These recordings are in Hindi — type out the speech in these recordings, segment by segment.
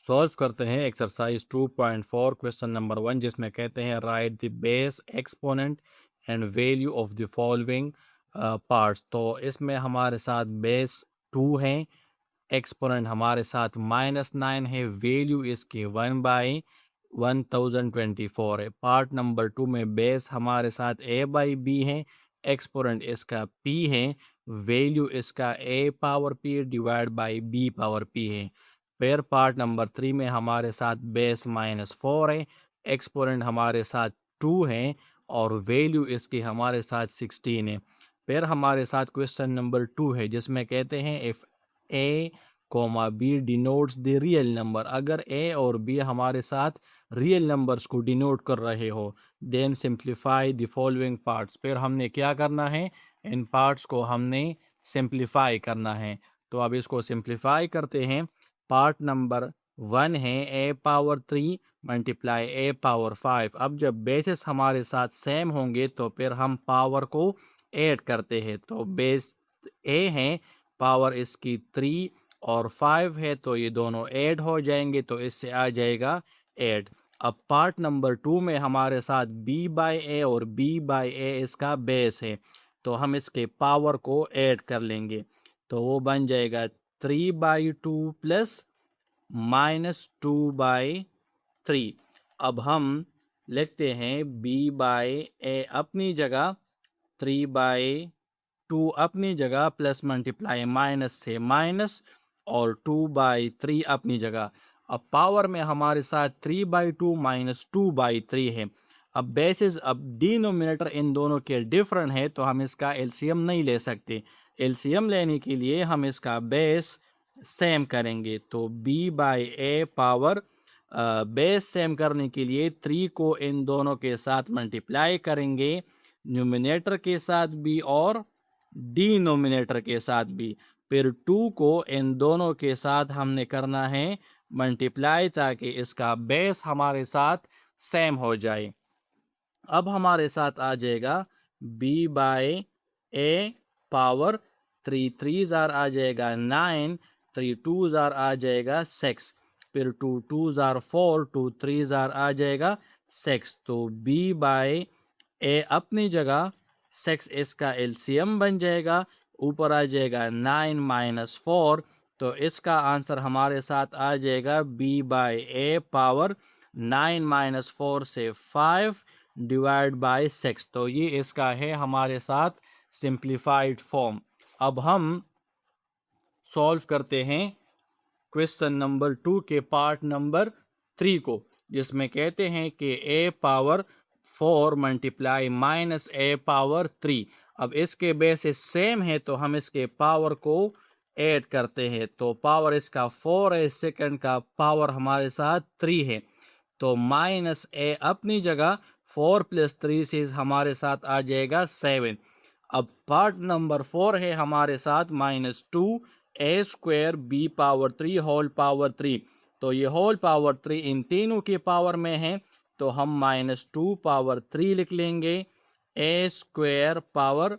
सॉल्व करते हैं एक्सरसाइज 2.4 क्वेश्चन नंबर 1, जिसमें कहते हैं right the base exponent and value of the following parts. तो इसमें हमारे साथ बेस 2 है, एक्सपोनेंट हमारे साथ -9 है, वैल्यू इसकी 1/1024 है। पार्ट नंबर 2 में बेस हमारे साथ a/b है, एक्सपोनेंट इसका p है, वैल्यू इसका a power p divide by b power p है। फिर पार्ट नंबर 3 में हमारे साथ बेस -4 है, एक्सपोनेंट हमारे साथ 2 है और वैल्यू इसकी हमारे साथ 16 है। फिर हमारे साथ क्वेश्चन नंबर 2 है, जिसमें कहते हैं if a comma B denotes the real number. अगर a और b हमारे साथ रियल नंबर्स को डिनोट कर रहे हो, then simplify the following parts. फिर हमने क्या करना है, इन पार्ट्स को हमने सिंप्लीफाई करना है। तो अब इसको सिंप्लीफाई करते हैं। पार्ट नंबर 1 है a power 3 multiply a power 5। अब जब बेसिस हमारे साथ सेम होंगे तो फिर हम पावर को ऐड करते हैं। तो बेस a है, पावर इसकी 3 और 5 है, तो ये दोनों ऐड हो जाएंगे, तो इससे आ जाएगा 8। अब पार्ट नंबर 2 में हमारे साथ b बाई ए और b बाई ए इसका बेस है, तो हम इसके पावर को ऐड कर लेंगे, तो वो बन जाएगा 3/2 प्लस -2/3। अब हम लिखते हैं b बाई ए अपनी जगह, 3/2 अपनी जगह, प्लस मल्टीप्लाई माइनस से माइनस और 2/3 अपनी जगह। अब पावर में हमारे साथ 3/2 माइनस 2/3 है। अब बेसिस, अब डिनोमिनेटर इन दोनों के डिफरेंट है, तो हम इसका एलसीएम नहीं ले सकते। एलसीएम लेने के लिए हम इसका बेस सेम करेंगे, तो b by a power, base same करने के लिए 3 को इन दोनों के साथ मल्टीप्लाई करेंगे, न्यूमिनेटर के साथ भी और डिनोमिनेटर के साथ भी। फिर 2 को इन दोनों के साथ हमने करना है मल्टीप्लाई, ताकि इसका बेस हमारे साथ सेम हो जाए। अब हमारे साथ आ जाएगा b बाई ए पावर 3 3 जार आ जाएगा 9, 3 2 जार आ जाएगा 6, फिर 2 2 जार 4, 2 3 जार आ जाएगा 6। तो b बाई ए अपनी जगह, 6 इसका एलसीएम बन जाएगा, ऊपर आ जाएगा 9 माइनस 4, तो इसका आंसर हमारे साथ आ जाएगा b by a power 9 minus 4 से 5 डिवाइड बाय 6। तो ये इसका है हमारे साथ सिंप्लीफाइड फॉर्म। अब हम सॉल्व करते हैं क्वेश्चन नंबर 2 के पार्ट नंबर 3 को, जिसमें कहते हैं कि a power 4 multiply minus a power 3। अब इसके बेसिस सेम है, तो हम इसके पावर को ऐड करते हैं, तो पावर इसका 4 है, सेकंड का पावर हमारे साथ 3 है, तो माइनस a अपनी जगह, 4 प्लस 3 से हमारे साथ आ जाएगा 7। अब पार्ट नंबर 4 है हमारे साथ -2 a square b power 3 whole power 3। तो ये होल पावर 3 इन तीनों के पावर में है, तो हम -2 पावर 3 लिख लेंगे, a स्क्वायर पावर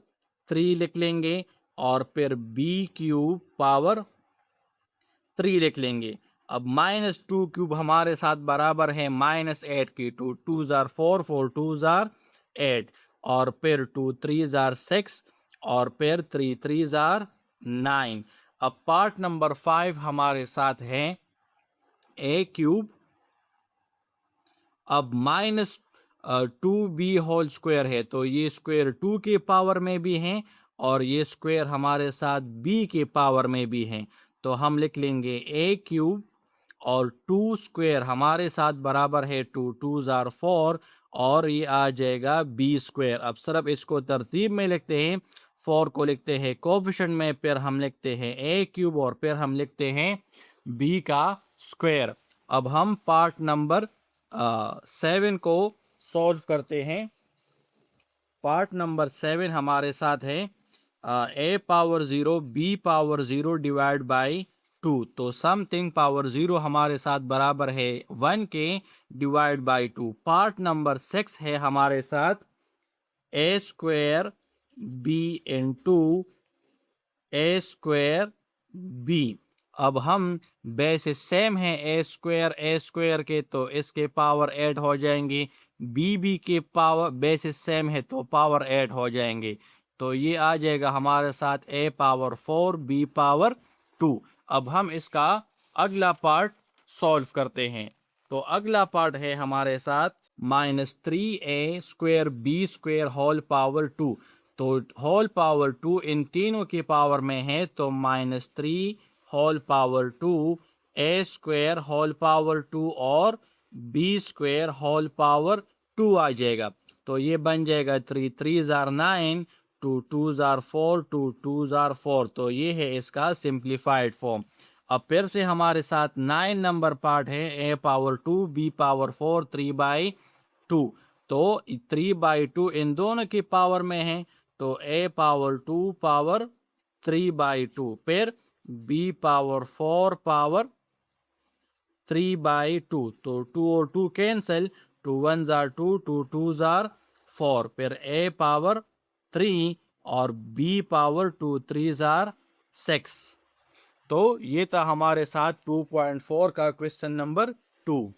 3 लिख लेंगे और फिर b क्यूब पावर 3 लिख लेंगे। अब -2 क्यूब हमारे साथ बराबर है -8 की, 2 2 जार 4, 4 2 जार 8 और फिर 2 3 जार 6 और फिर 3 3 जार 9। अब पार्ट नंबर 5 हमारे साथ है a क्यूब, अब -2b होल स्क्वायर है, तो ये स्क्वायर 2 के पावर में भी हैं और ये स्क्वायर हमारे साथ b के पावर में भी हैं, तो हम लिख लेंगे a क्यूब और 2 स्क्वायर हमारे साथ बराबर है 2 2 जार 4 और ये आ जाएगा b स्क्वायर। अब सिर्फ इसको तरतीब में लिखते हैं, 4 को लिखते हैं कोफिशिएंट में, फिर हम लिखते हैं a क्यूब और फिर हम लिखते हैं b का स्क्वायर। अब हम पार्ट नंबर 7 को सॉल्व करते हैं। पार्ट नंबर 7 हमारे साथ है a power 0 b power 0 divide by 2। तो समथिंग पावर 0 हमारे साथ बराबर है 1 के डिवाइड बाई 2। पार्ट नंबर 6 है हमारे साथ a square b into a square b। अब हम बेसिस सेम है ए स्क्वायर के, तो इसके पावर ऐड हो जाएंगी। बी के पावर बेसिस सेम है तो पावर ऐड हो जाएंगे। तो ये आ जाएगा हमारे साथ ए पावर 4 बी पावर 2। अब हम इसका अगला पार्ट सॉल्व करते हैं। तो अगला पार्ट है हमारे साथ -3a² b² होल पावर 2। तो होल पावर 2 इन तीनों के पावर में है, तो -3 whole power 2 a² whole power 2 और b² होल पावर 2 आ जाएगा। तो ये बन जाएगा 3 3 जार 9, 2 2 जार 4, 2 2 जार 4। तो ये है इसका सिंप्लीफाइड फॉर्म। अब फिर से हमारे साथ 9 नंबर पार्ट है ए पावर 2 बी पावर 4 3/2। तो 3/2 इन दोनों की पावर में है, तो ए पावर 2 पावर 3/2, फिर बी पावर 4 पावर 3/2। तो 2 और 2 कैंसिल, 2 1 जार 2, 2 2 जार 4, फिर ए पावर 3 और बी पावर 2 3 जार 6। तो ये था हमारे साथ 2.4 का क्वेश्चन नंबर 2।